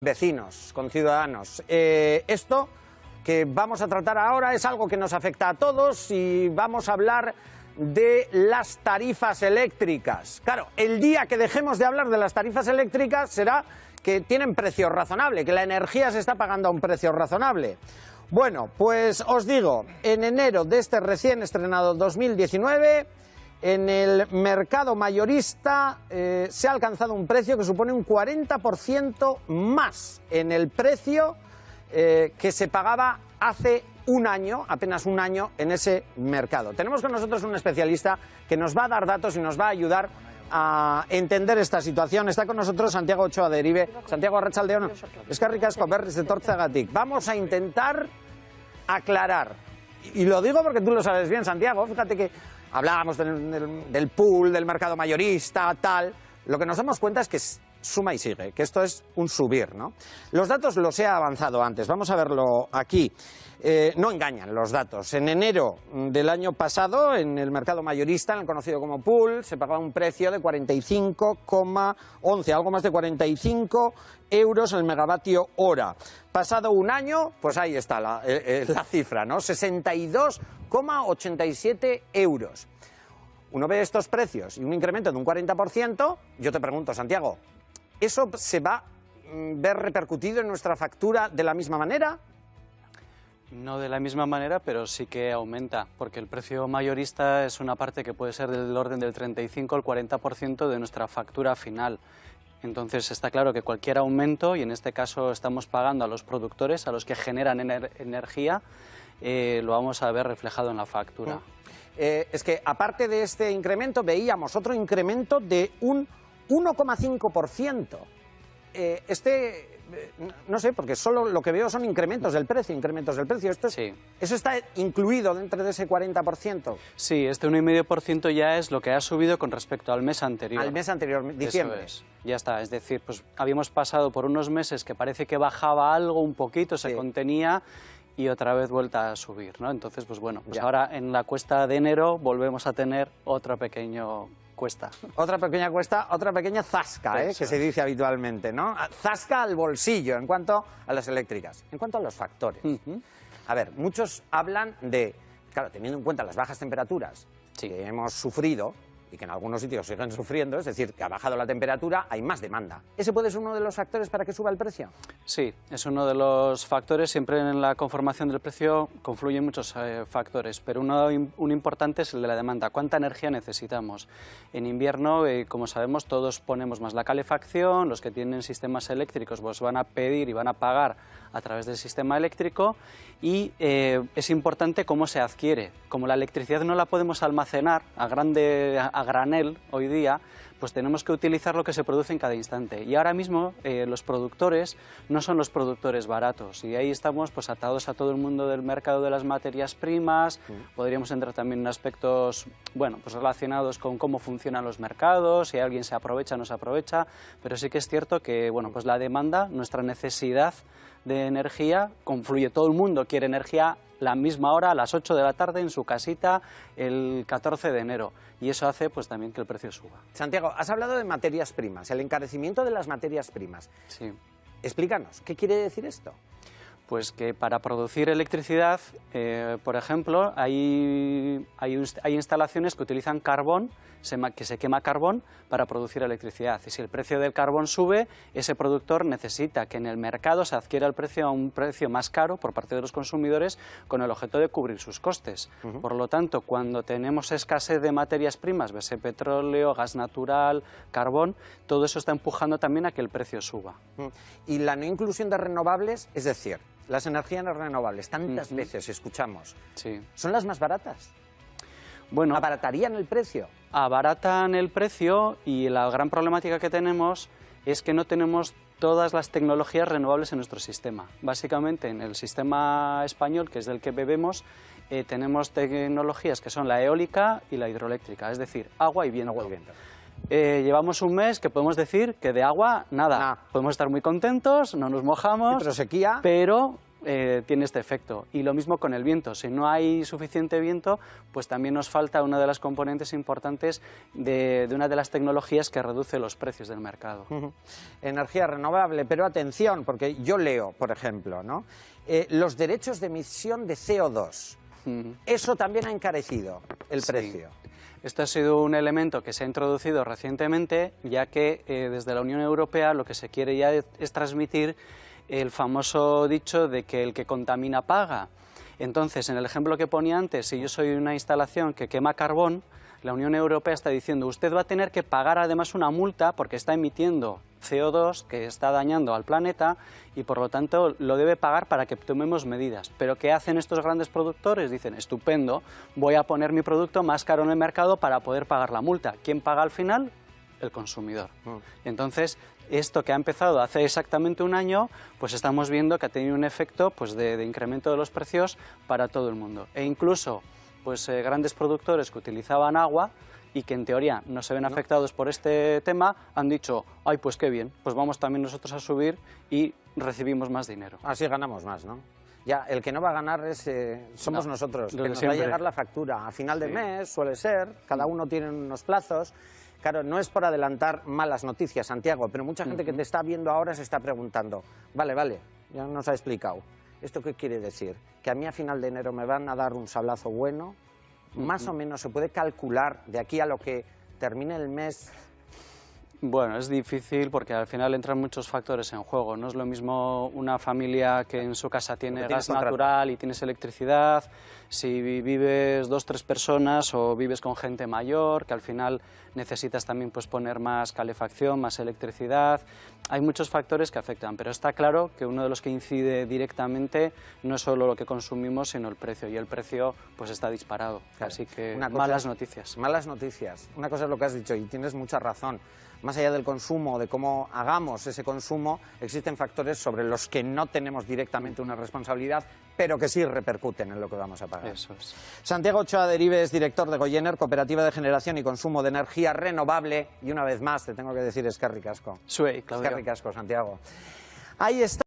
vecinos, con ciudadanos. Esto que vamos a tratar ahora es algo que nos afecta a todos y vamos a hablar de las tarifas eléctricas. Claro, el día que dejemos de hablar de las tarifas eléctricas será que tienen precio razonable, que la energía se está pagando a un precio razonable. Bueno, pues os digo, en enero de este recién estrenado 2019... en el mercado mayorista se ha alcanzado un precio que supone un 40% más en el precio que se pagaba hace un año, apenas un año, en ese mercado. Tenemos con nosotros un especialista que nos va a dar datos y nos va a ayudar a entender esta situación. Está con nosotros Santiago Ochoa de Eribe. Santiago, arratsaldeon. Eskerrik asko berriz etortzeagatik. Vamos a intentar aclarar. Y lo digo porque tú lo sabes bien, Santiago. Fíjate que hablábamos del pool, del mercado mayorista, tal. Lo que nos damos cuenta es que suma y sigue, que esto es un subir, ¿no? Los datos los he avanzado antes, vamos a verlo aquí. No engañan los datos. En enero del año pasado, en el mercado mayorista, en el conocido como pool, se pagaba un precio de 45,11, algo más de 45 euros el megavatio hora. Pasado un año, pues ahí está la cifra, ¿no? 62,87 euros. Uno ve estos precios y un incremento de un 40%, yo te pregunto, Santiago, ¿eso se va a ver repercutido en nuestra factura de la misma manera? No de la misma manera, pero sí que aumenta, porque el precio mayorista es una parte que puede ser del orden del 35 al 40% de nuestra factura final. Entonces está claro que cualquier aumento, y en este caso estamos pagando a los productores, a los que generan energía, lo vamos a ver reflejado en la factura. Es que aparte de este incremento veíamos otro incremento de un 1,5%. No sé, porque solo lo que veo son incrementos del precio. Sí. ¿Eso está incluido dentro de ese 40%? Sí, este 1,5% ya es lo que ha subido con respecto al mes anterior. Al mes anterior, diciembre. Eso es. Ya está, es decir, pues habíamos pasado por unos meses que parece que bajaba algo, un poquito, se contenía, y otra vez vuelta a subir, ¿no? Entonces, pues bueno, pues ahora en la cuesta de enero volvemos a tener otro pequeño cuesta. Otra pequeña cuesta, otra pequeña zasca, que se dice habitualmente, ¿no? Zasca al bolsillo en cuanto a las eléctricas. En cuanto a los factores. A ver, muchos hablan de, claro, teniendo en cuenta las bajas temperaturas que hemos sufrido y que en algunos sitios siguen sufriendo, es decir, que ha bajado la temperatura, hay más demanda. ¿Ese puede ser uno de los factores para que suba el precio? Sí, es uno de los factores. Siempre en la conformación del precio confluyen muchos factores, pero un importante es el de la demanda. ¿Cuánta energía necesitamos? En invierno, como sabemos, todos ponemos más la calefacción, los que tienen sistemas eléctricos pues van a pedir y van a pagar a través del sistema eléctrico, y es importante cómo se adquiere. Como la electricidad no la podemos almacenar a granel hoy día, pues tenemos que utilizar lo que se produce en cada instante. Y ahora mismo los productores no son los productores baratos, y ahí estamos pues atados a todo el mundo del mercado de las materias primas. Podríamos entrar también en aspectos pues relacionados con cómo funcionan los mercados, si alguien se aprovecha o no se aprovecha, pero sí que es cierto que pues la demanda, nuestra necesidad de energía confluye. Todo el mundo quiere energía la misma hora, a las 8 de la tarde, en su casita, el 14 de enero. Y eso hace pues también que el precio suba. Santiago, has hablado de materias primas, el encarecimiento de las materias primas. Sí. Explícanos, ¿qué quiere decir esto? Pues que para producir electricidad, por ejemplo, hay instalaciones que utilizan carbón, que se quema carbón para producir electricidad. Y si el precio del carbón sube, ese productor necesita que en el mercado se adquiera el precio a un precio más caro por parte de los consumidores, con el objeto de cubrir sus costes. Por lo tanto, cuando tenemos escasez de materias primas, ves petróleo, gas natural, carbón, todo eso está empujando también a que el precio suba. Y la no inclusión de renovables, es decir, las energías renovables, tantas veces escuchamos, ¿son las más baratas? Bueno, ¿abaratarían el precio? Abaratan el precio, y la gran problemática que tenemos es que no tenemos todas las tecnologías renovables en nuestro sistema. Básicamente en el sistema español, que es del que bebemos, tenemos tecnologías que son la eólica y la hidroeléctrica, es decir, agua y viento. Llevamos un mes que podemos decir que de agua nada. Podemos estar muy contentos, no nos mojamos, pero sequía. Pero tiene este efecto. Y lo mismo con el viento. Si no hay suficiente viento, pues también nos falta una de las componentes importantes de una de las tecnologías que reduce los precios del mercado. Energía renovable, pero atención, porque yo leo, por ejemplo, ¿no? Los derechos de emisión de CO2. Eso también ha encarecido el precio. Esto ha sido un elemento que se ha introducido recientemente, ya que desde la Unión Europea lo que se quiere ya es transmitir el famoso dicho de que el que contamina paga. Entonces, en el ejemplo que ponía antes, si yo soy una instalación que quema carbón, la Unión Europea está diciendo usted va a tener que pagar además una multa porque está emitiendo CO2 que está dañando al planeta y por lo tanto lo debe pagar para que tomemos medidas. Pero ¿qué hacen estos grandes productores? Dicen, estupendo, voy a poner mi producto más caro en el mercado para poder pagar la multa. ¿Quién paga al final? El consumidor. Entonces, esto que ha empezado hace exactamente un año, pues estamos viendo que ha tenido un efecto pues, de incremento de los precios para todo el mundo. E incluso pues, grandes productores que utilizaban agua y que en teoría no se ven afectados por este tema, han dicho, ay, pues qué bien, pues vamos también nosotros a subir y recibimos más dinero. Así ganamos más, ¿no? Ya, el que no va a ganar somos nosotros, que nos va a llegar la factura a final de mes, suele ser, cada uno tiene unos plazos. Claro, no es por adelantar malas noticias, Santiago, pero mucha gente que te está viendo ahora se está preguntando, vale, ya nos ha explicado, ¿esto qué quiere decir? ¿Que a mí a final de enero me van a dar un sablazo bueno? Más o menos se puede calcular de aquí a lo que termine el mes. Bueno, es difícil porque al final entran muchos factores en juego. No es lo mismo una familia que en su casa tiene gas natural y tienes electricidad, si vives 2 o 3 personas o vives con gente mayor, que al final necesitas también pues, poner más calefacción, más electricidad. Hay muchos factores que afectan, pero está claro que uno de los que incide directamente no es solo lo que consumimos, sino el precio, y el precio pues está disparado. Claro. Así que malas noticias. Malas noticias. Una cosa es lo que has dicho y tienes mucha razón. Más allá del consumo, de cómo hagamos ese consumo, existen factores sobre los que no tenemos directamente una responsabilidad, pero que sí repercuten en lo que vamos a pagar. Eso es. Santiago Ochoa Derives, director de Goyener, Cooperativa de Generación y Consumo de Energía Renovable. Y una vez más, te tengo que decir, eskerrik asko. Zuei, Claudio. Eskerrik asko, Santiago. Ahí está.